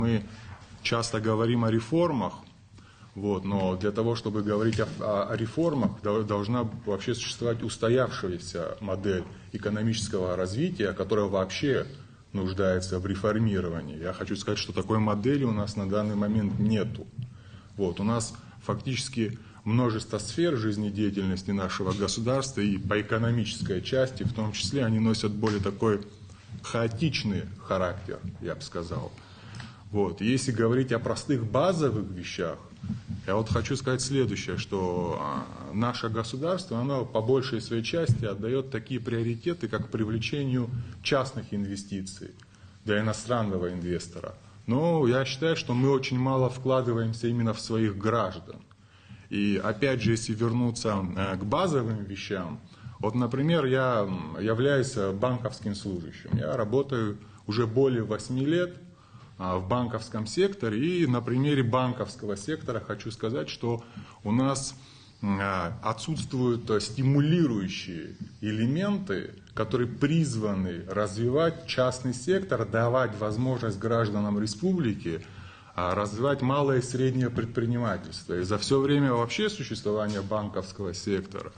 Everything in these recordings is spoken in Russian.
Мы часто говорим о реформах, но для того, чтобы говорить о реформах, должна вообще существовать устоявшаяся модель экономического развития, которая вообще нуждается в реформировании. Я хочу сказать, что такой модели у нас на данный момент нету. У нас фактически множество сфер жизнедеятельности нашего государства, и по экономической части, в том числе, они носят более такой хаотичный характер, я бы сказал. Если говорить о простых базовых вещах, я хочу сказать следующее, что наше государство, оно по большей своей части отдает такие приоритеты, как привлечению частных инвестиций для иностранного инвестора. Но я считаю, что мы очень мало вкладываемся именно в своих граждан. И опять же, если вернуться к базовым вещам, например, я являюсь банковским служащим. Я работаю уже более 8 лет в банковском секторе, и на примере банковского сектора хочу сказать, что у нас отсутствуют стимулирующие элементы, которые призваны развивать частный сектор, давать возможность гражданам республики развивать малое и среднее предпринимательство. И за все время вообще существования банковского сектора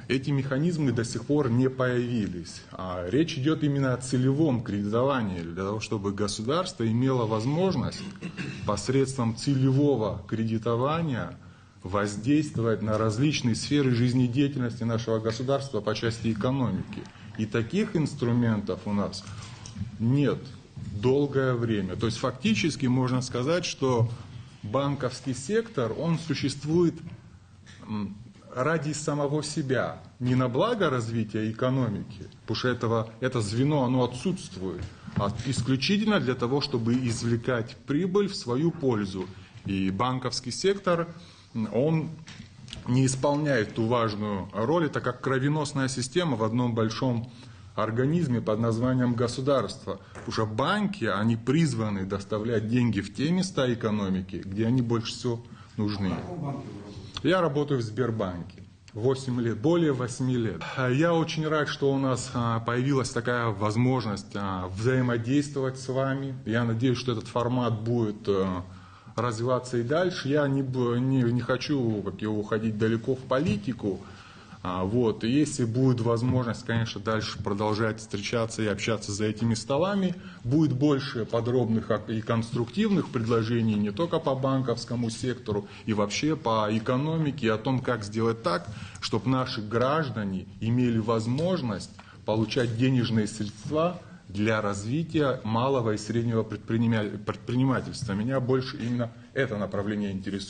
эти механизмы до сих пор не появились. Речь идет именно о целевом кредитовании, для того, чтобы государство имело возможность посредством целевого кредитования воздействовать на различные сферы жизнедеятельности нашего государства по части экономики. И таких инструментов у нас нет долгое время. То есть фактически можно сказать, что банковский сектор, он существует ради самого себя, не на благо развития экономики, потому что это звено, оно отсутствует, а исключительно для того, чтобы извлекать прибыль в свою пользу. И банковский сектор, он не исполняет ту важную роль, это как кровеносная система в одном большом организме под названием государство. Потому что банки, они призваны доставлять деньги в те места экономики, где они больше всего нужны. Я работаю в Сбербанке 8 лет, более 8 лет. Я очень рад, что у нас появилась такая возможность взаимодействовать с вами. Я надеюсь, что этот формат будет развиваться и дальше. Я не хочу уходить далеко в политику. И если будет возможность, конечно, дальше продолжать встречаться и общаться за этими столами, будет больше подробных и конструктивных предложений не только по банковскому сектору, и вообще по экономике, о том, как сделать так, чтобы наши граждане имели возможность получать денежные средства для развития малого и среднего предпринимательства. Меня больше именно это направление интересует.